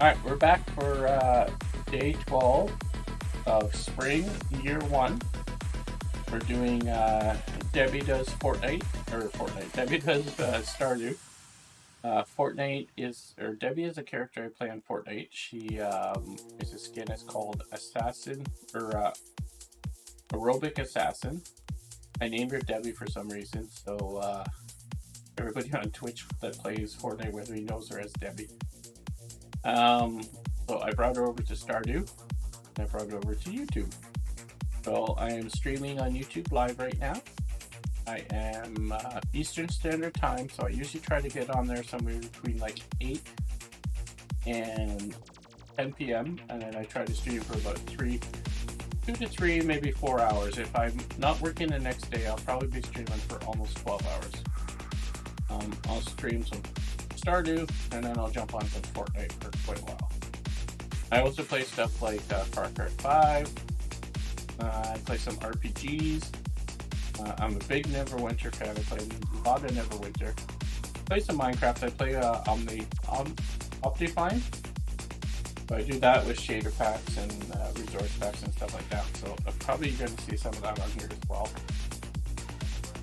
Alright, we're back for day 12 of spring, year 1. We're doing Debbie does Fortnite, or Fortnite, Debbie does Stardew. Fortnite is, or Debbie is a character I play on Fortnite. She is a skin is called Assassin, or Aerobic Assassin. I named her Debbie for some reason, so everybody on Twitch that plays Fortnite with me knows her as Debbie. So I brought her over to Stardew, and I brought her over to YouTube. So I am streaming on YouTube live right now. I am Eastern Standard Time, so I usually try to get on there somewhere between like 8 and 10 p.m. And then I try to stream for about 2 to 3, maybe 4 hours. If I'm not working the next day, I'll probably be streaming for almost 12 hours. I'll stream some Stardew, and then I'll jump on some Fortnite for quite a while. I also play stuff like Far Cry 5. I play some RPGs. I'm a big Neverwinter fan. I play a lot of Neverwinter. Play some Minecraft. I play Optifine. So I do that with shader packs and resource packs and stuff like that. So I'm probably going to see some of that on here as well.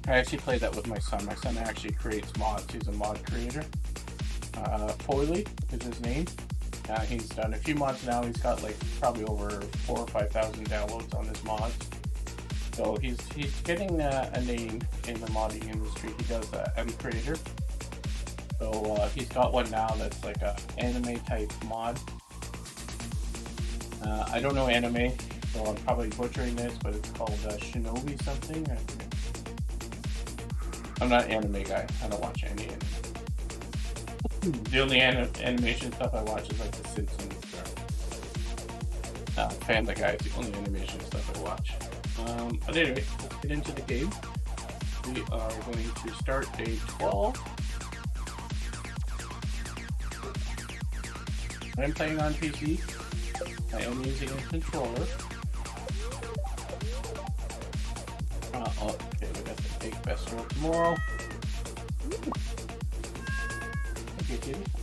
I actually play that with my son. My son actually creates mods. He's a mod creator. Foily is his name. He's done a few mods now. He's got like probably over 4,000 or 5,000 downloads on his mods. So he's getting a name in the modding industry. He does M creator. So he's got one now that's like a anime type mod. I don't know anime, so I'm probably butchering this, but it's called Shinobi something. I'm not an anime guy. I don't watch any anime. The only animation stuff I watch is like The Simpsons or Family Guy. It's the only animation stuff I watch. But anyway, let's get into the game. We are going to start day 12. I'm playing on PC. I am using a controller. Okay, we got the big festival tomorrow.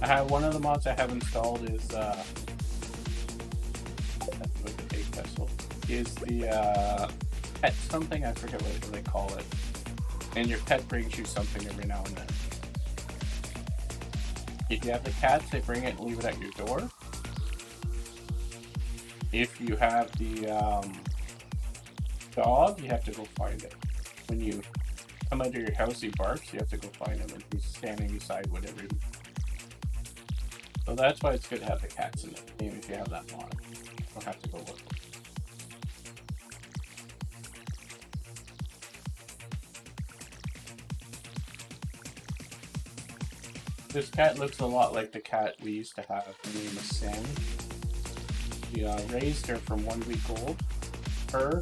I have one of the mods I have installed is the big festival is the pet something. I forget what they call it. And your pet brings you something every now and then. If you have the cats, they bring it and leave it at your door. If you have the dog, you have to go find it. When you come out of your house, he barks, you have to go find him, and he's standing beside whatever. So that's why it's good to have the cats in the game if you have that mod. You don't have to go look them. This cat looks a lot like the cat we used to have. Her name is Sam. We raised her from 1 week old. Her,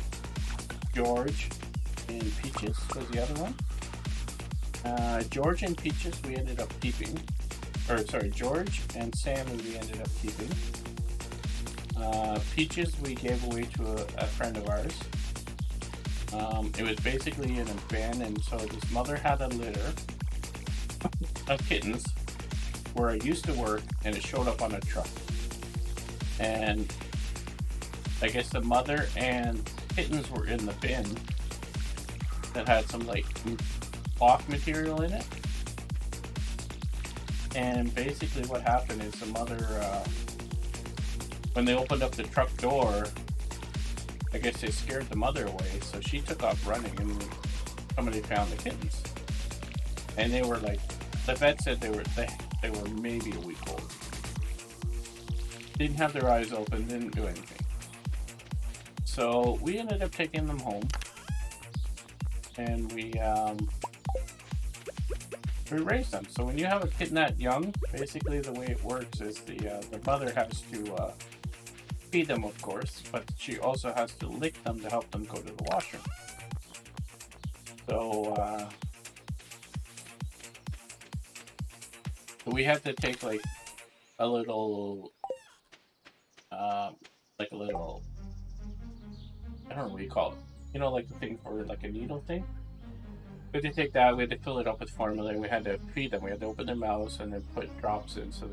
George, and Peaches was the other one. George and Peaches we ended up keeping. George and Sammy we ended up keeping. Peaches we gave away to a friend of ours. It was basically an abandoned, and so this mother had a litter of kittens where I used to work, and it showed up on a truck. And I guess the mother and kittens were in the bin that had some like cloth material in it. And basically what happened is the mother, when they opened up the truck door, I guess they scared the mother away, so she took off running, and somebody found the kittens. And they were like, the vet said they were maybe a week old. Didn't have their eyes open, didn't do anything. So we ended up taking them home, and we raised them. So when you have a kitten that young, basically the way it works is the mother has to feed them, of course, but she also has to lick them to help them go to the washroom. So we had to take like a little, I don't know what you call it. You know, like the thing for like a needle thing. We had to take that, we had to fill it up with formula, and we had to feed them. We had to open their mouths and then put drops in. So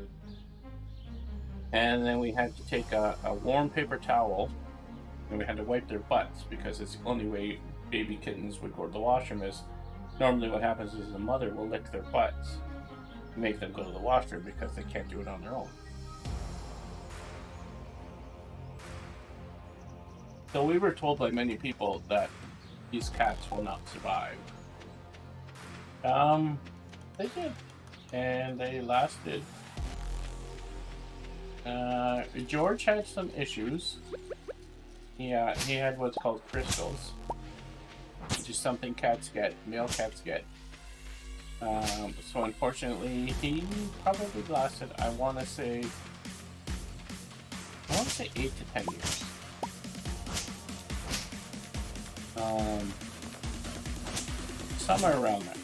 And then we had to take a warm paper towel and we had to wipe their butts because it's the only way baby kittens would go to the washroom is normally what happens is the mother will lick their butts and make them go to the washroom because they can't do it on their own. So we were told by many people that these cats will not survive. They did. And they lasted. George had some issues. Yeah, he had what's called crystals, which is something cats get, male cats get. So unfortunately, he probably lasted, I want to say 8 to 10 years. Somewhere around there.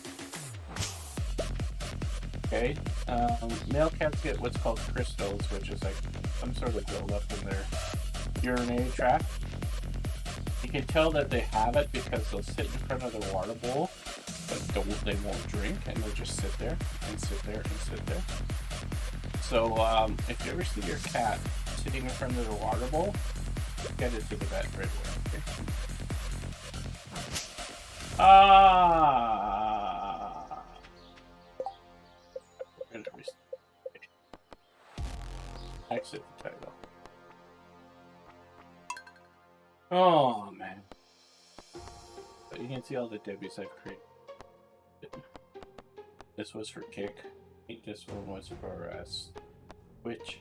Okay. Male cats get what's called crystals, which is like some sort of buildup in their urinary tract. You can tell that they have it because they'll sit in front of the water bowl, but they won't drink, and they'll just sit there and sit there and sit there. So if you ever see your cat sitting in front of the water bowl, get it to the vet right away. Okay? Exit the title. Oh man. But you can see all the Debbies I've created. This was for Kick. This one was for Switch.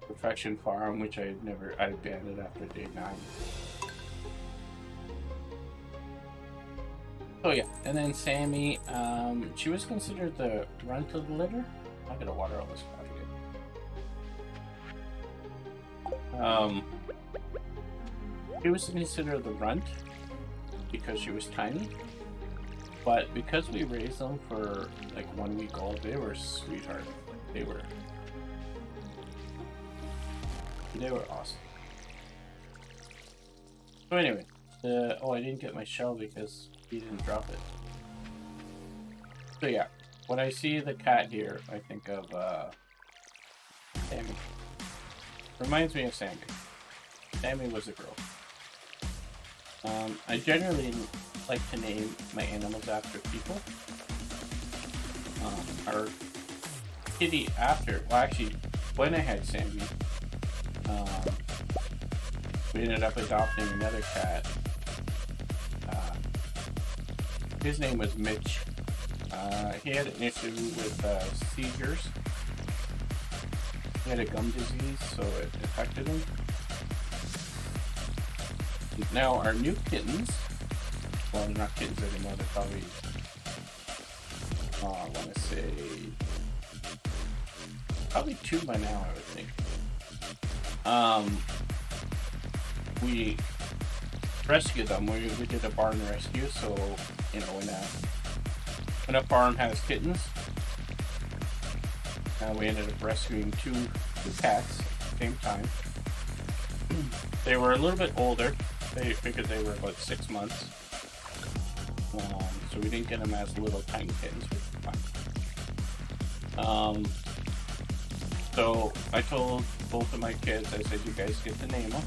Perfection Farm, which I abandoned after day 9. Oh yeah, and then Sammy, she was considered the runt of the litter. I'm gonna water all this crap again. She was considered the runt because she was tiny, but because we raised them for like 1 week old, they were sweetheart. They were awesome. So anyway, I didn't get my shell because he didn't drop it. So yeah, when I see the cat here, I think of Sammy. Reminds me of Sammy. Sammy was a girl. I generally like to name my animals after people. Our kitty actually, when I had Sammy, we ended up adopting another cat. His name was Mitch. He had an issue with seizures. He had a gum disease, so it affected him. Now our new kittens, well, they're not kittens anymore, they're probably, I want to say, probably 2 by now, I would think. We rescued them. We did a barn rescue, so, you know, when a farm has kittens, we ended up rescuing two cats at the same time. They were a little bit older. They figured they were about 6 months. So we didn't get them as little tiny kittens, which was fine. So I told both of my kids, I said, you guys get to name them.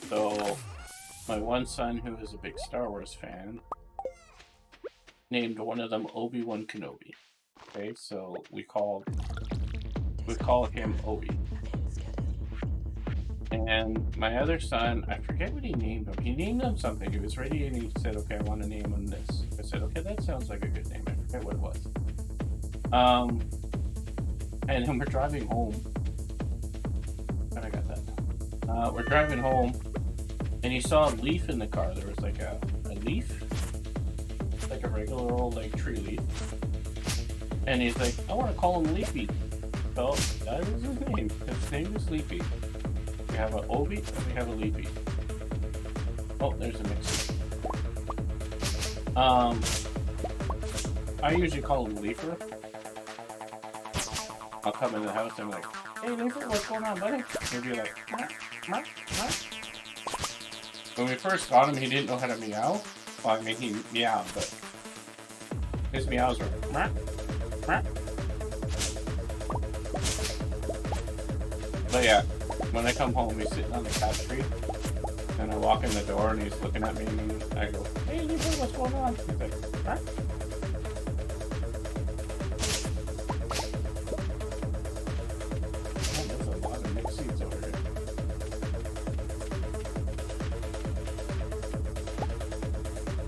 So my one son, who is a big Star Wars fan, named one of them Obi-Wan Kenobi. Okay, so we call him Obi. And my other son, I forget what he named him. He named him something. He was ready and he said, okay, I want to name him this. I said, okay, that sounds like a good name. I forget what it was. And then we're driving home. I got that. We're driving home and he saw a leaf in the car. There was like a leaf, like a regular old like tree leaf. And he's like, I want to call him Leafy. So that is his name. His name is Leafy. We have an Obi and we have a Leafy. Oh, there's a mix. I usually call him Leafer. I'll come in the house and I'm like, hey Leafer, what's going on, buddy? He'll be like, what? When we first got him, he didn't know how to meow. Well, I mean, he meowed, but his meows were But yeah, when I come home, he's sitting on the couch tree, and I walk in the door, and he's looking at me, and I go, "Hey, you know what's going on?" He's like, "What?" Oh, there's a lot of mixed seeds over here.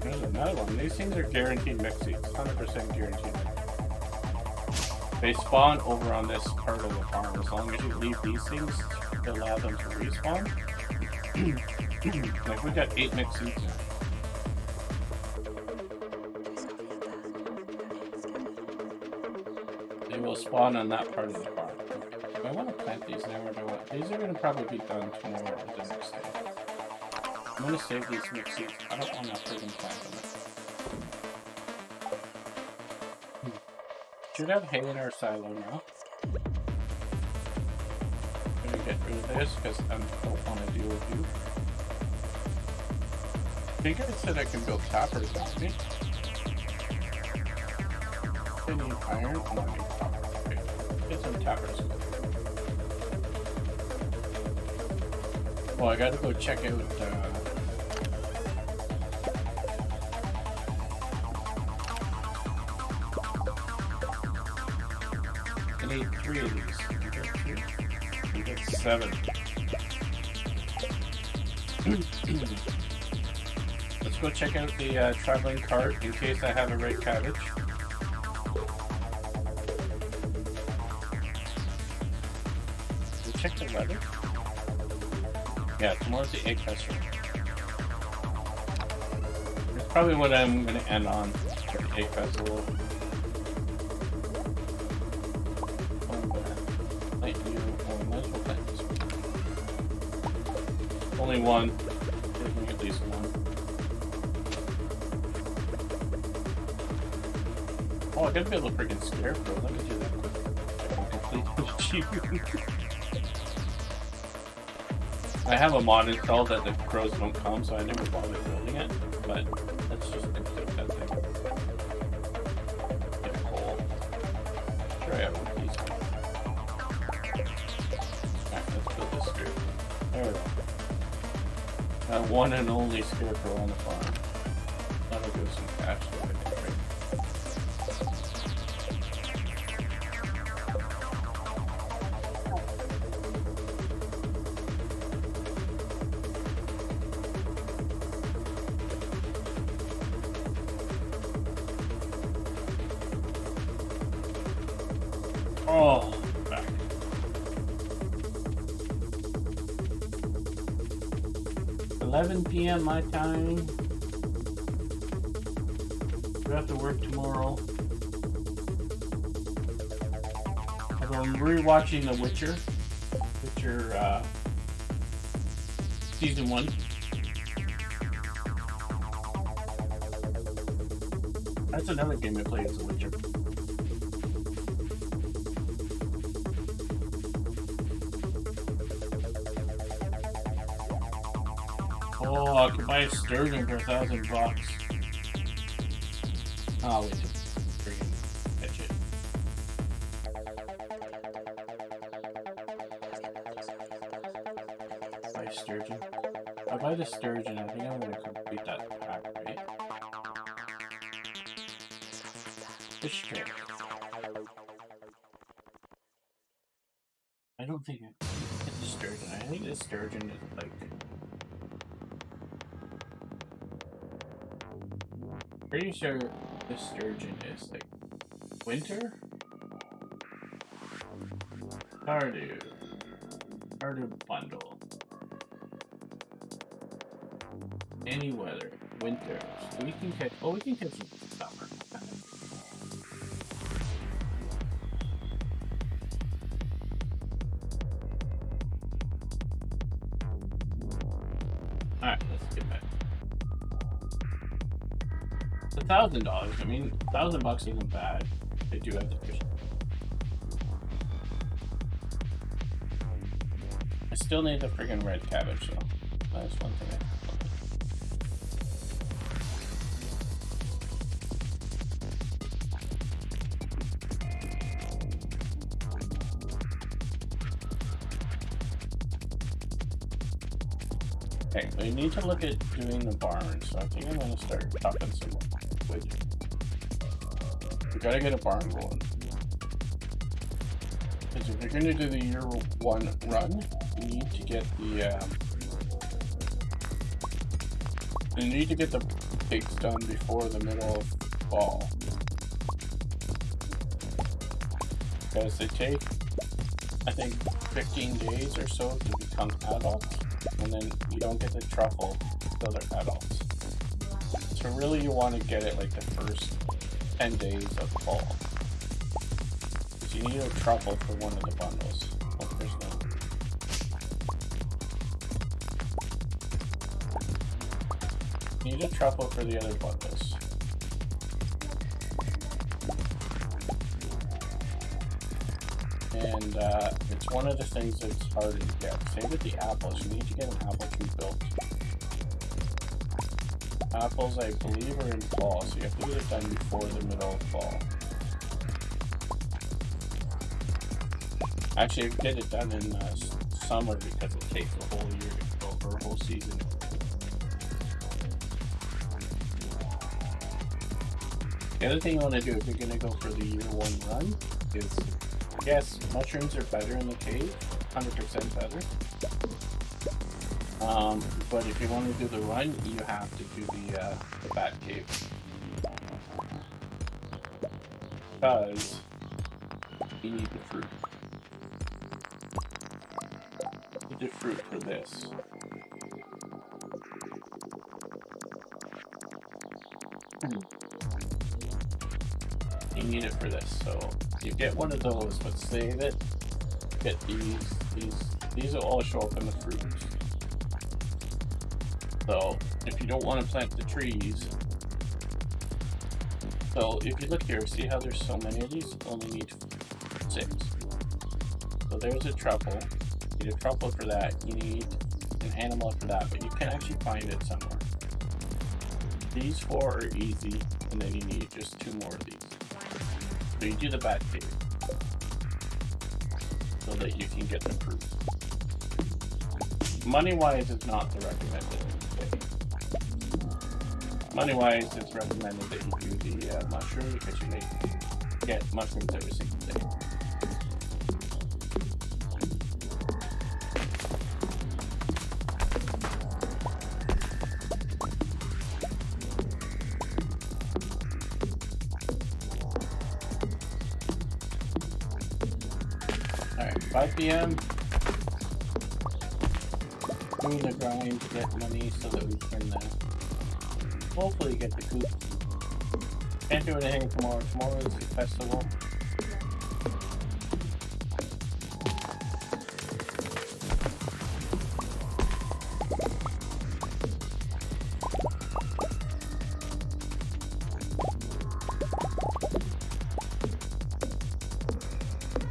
There's another one. These things are guaranteed mixed seeds, 100% guaranteed. They spawn over on this part of the farm. As long as you leave these things to allow them to respawn. Like, we got 8 mixed seeds now. They will spawn on that part of the farm. Do I want to plant these now, or do I want... These are going to probably be done tomorrow or the next day. I'm going to save these mixed seeds. I don't want to freaking plant them. Should have hay in our silo now. I'm going to get rid of this because I don't want to deal with you. I think I said I can build tappers on me. I need iron. I don't need copper. Okay. Get some tappers. Well, I gotta go check out I need 3 of these. You get 7. Let's go check out the traveling cart in case I have a red cabbage. Check the weather. Yeah, tomorrow's the egg festival. That's probably what I'm going to end on, the egg festival. Only one. Give me at least one. Oh, I gotta build a freaking scarecrow. Let me do that quick. I can complete the I have a mod installed that the crows don't come, so I never bothered building it. But let's just include that thing. Get a coal. Sure, I have one of these. Alright, let's build this scarecrow. There we go. That one and only scarecrow on the farm. That'll give us some cash. So I think, right? Oh, back. $11 p.m. my time. We have to work tomorrow. I'm rewatching The Witcher. Season 1. That's another game I play as The Witcher. Oh, I could buy a sturgeon for $1,000. Oh, wait. Freaking catch it. Buy a sturgeon. If I buy the sturgeon, I think I'm going to complete that pack, right? Fish tank. I don't think it's a sturgeon. I think this sturgeon is like... Pretty sure this sturgeon is like winter? Stardew bundle. Any weather. Winter. So we can catch, we can catch some summer. Alright, let's get back. $1,000. I mean, $1,000 isn't bad. They do have the fish. I still need the friggin' red cabbage, though. That's one thing I Okay, we need to look at doing the barn, so I think I'm gonna start talking some more with you. We gotta get a barn going. Because if you're gonna do the year one run, you need to get the pigs done before the middle of fall. Because they take, I think, 15 days or so to become adults, and then you don't get the truffle until they're adults. So really you want to get it like the first 10 days of fall. Because you need a truffle for one of the bundles. Oh, there's no. You need a truffle for the other bundles. And it's one of the things that's harder to get. Same with the apples. You need to get an apple tree built. Apples, I believe, are in fall, so you have to get it done before the middle of fall. Actually, get it done in summer because it takes a whole year to go, or a whole season. The other thing you want to do if you're going to go for the year one run is, yes, mushrooms are better in the cave, 100% better. But if you want to do the run, you have to do the bat cave. Because you need the fruit. You need the fruit for this. You need it for this, so you get one of those, but save it. Get these will all show up in the fruits. So if you don't want to plant the trees, so if you look here, see how there's so many of these? Only need 6. So there's a truffle. You need a truffle for that. You need an animal for that, but you can actually find it somewhere. These 4 are easy, and then you need just 2 more of these. So you do the bat cave so that you can get the fruit. Money-wise, it's not the recommended. Money-wise, it's recommended that you do the mushroom because you may get mushrooms every single day. Alright, 5 PM. Doing the grind to get money so that we can hopefully get the coop. Can't do anything tomorrow. Tomorrow is the festival.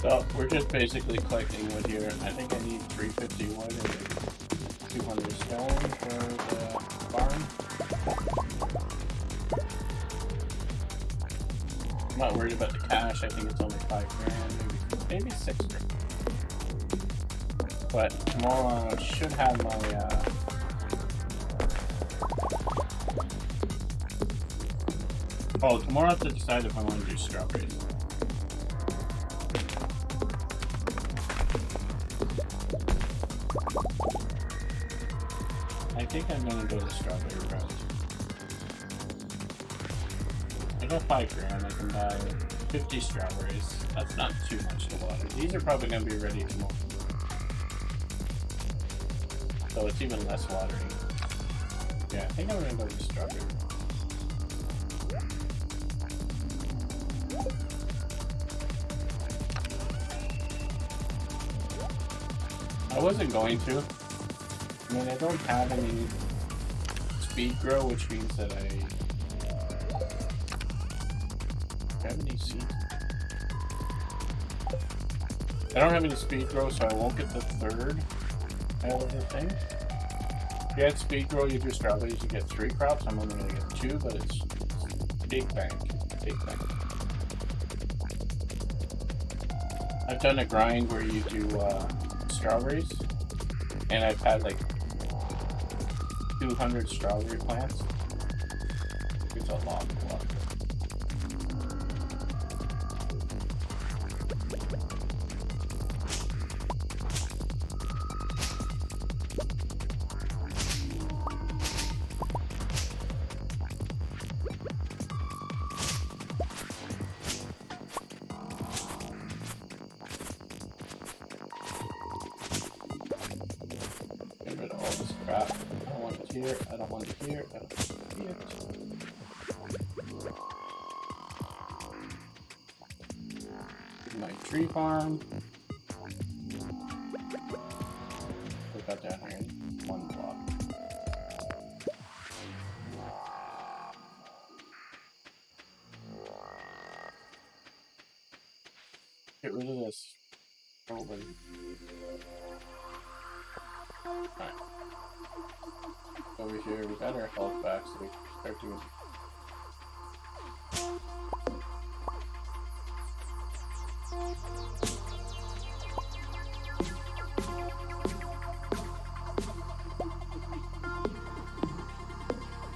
So we're just basically collecting wood here. I think I need 350 wood and 200 stone for the barn. I'm not worried about the cash. I think it's only 5 grand, maybe 6 grand. But tomorrow I should have my tomorrow I have to decide if I want to do strawberries. I think I'm gonna go the strawberry route. I got 5 grand, I can buy 50 strawberries. That's not too much to water. These are probably gonna be ready tomorrow. So it's even less watering. Yeah, I think I'm gonna go to strawberry. I wasn't going to. I mean, I don't have any speed grow, which means that I have any seeds. I don't have any speed grow, so I won't get the 3rd out of the thing. If you had speed grow, you do strawberries, you get 3 crops. I'm only going to get 2, but it's big bank. Big bank. I've done a grind where you do strawberries, and I've had like 200 strawberry plants. It's a lot. Get rid of all this crap. I don't want it here. I don't want it here. I don't want it here. My tree farm. Put that down here in one block. Get rid of this. Alright. Over here, we got our health back, so we can start doing.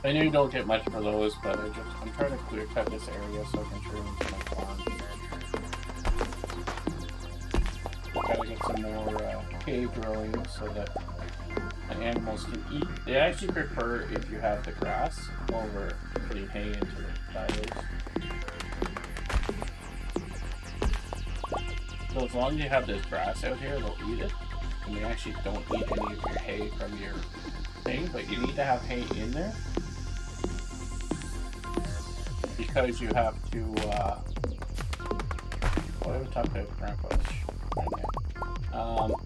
I know you don't get much for those, but I'm trying to clear cut this area so I can turn into my farm. Gotta get some more hay growing so that the animals can eat. They actually prefer if you have the grass over putting hay into the silos. So as long as you have this grass out here, they'll eat it. And they actually don't eat any of your hay from your thing, but you need to have hay in there. Because you have to, what have we talked about Grandpa right now?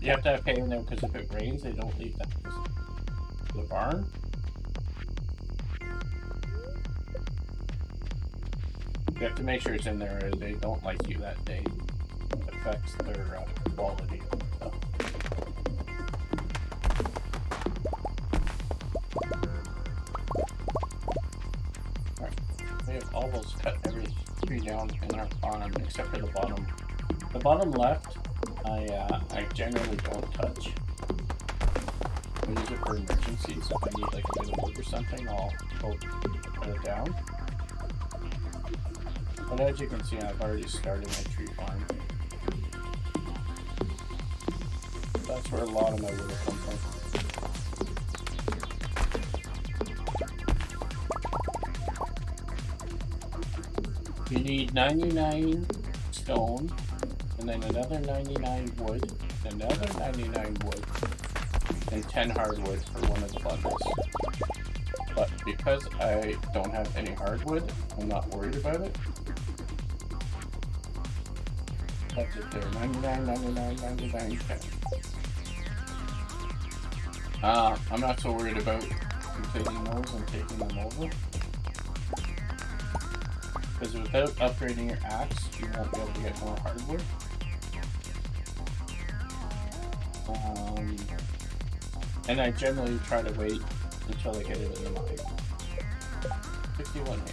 You have to have hay in there because if it rains, they don't leave the barn. You have to make sure it's in there or they don't like you that day. It affects their quality and stuff. Alright, we have almost cut every tree down in our farm except for the bottom. The bottom left, I generally don't touch. I use it for emergencies. If I need like a bit of wood or something, I'll go cut it down. But as you can see, I've already started my tree farm. That's where a lot of my wood will come from. You need 99 stone, and then another 99 wood, another 99 wood, and 10 hardwood for one of the bundles. But because I don't have any hardwood, I'm not worried about it. That's it there, 99, 99, 99, 10. I'm not so worried about completing those and taking them over. Because without upgrading your axe, you won't be able to get more hardwood. And I generally try to wait until I get it in the mine. 51 hay.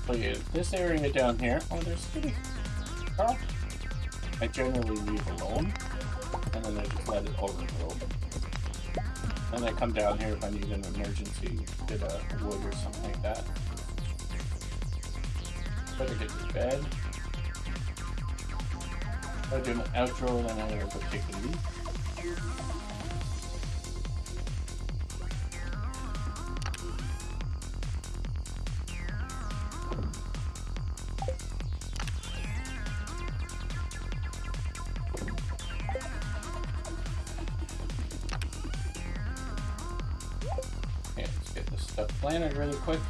So yeah, this area down here, oh there's kitty. Oh. I generally leave alone, and then I just let it overgrow. Then I come down here if I need an emergency, get a wood or something like that. Better get to bed. If I do an outro, then I gotta go take a leak. Okay, let's get this stuff planted really quick.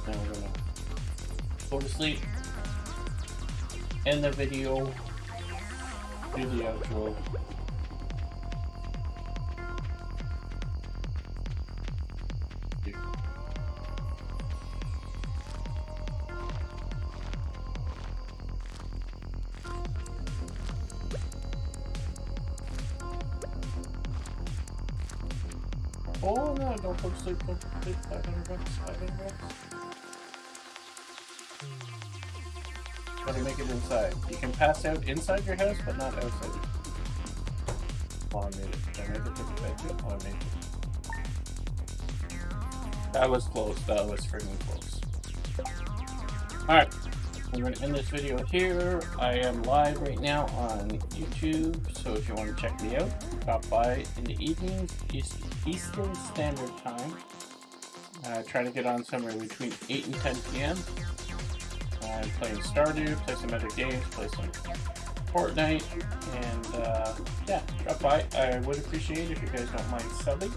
Then we're gonna go to sleep. End the video. Do the outro. Oh no, don't go to sleep, don't go to sleep. 500 bucks, 500 bucks. Gotta make it inside. You can pass out inside your house, but not outside. Oh, I made it. Did I make it to the bed too? Oh, I made it. That was close. That was freaking close. Alright. I'm going to end this video here. I am live right now on YouTube, so if you want to check me out, stop by in the evenings, Eastern Standard Time. Try to get on somewhere between 8 and 10 p.m. I'm playing Stardew, play some other games, play some Fortnite, and yeah, drop by. I would appreciate it if you guys don't mind subbing.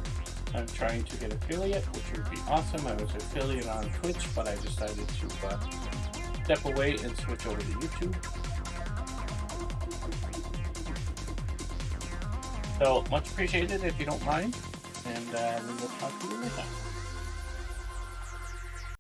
I'm trying to get affiliate, which would be awesome. I was affiliate on Twitch, but I decided to step away and switch over to YouTube. So much appreciated if you don't mind, and we will talk to you later.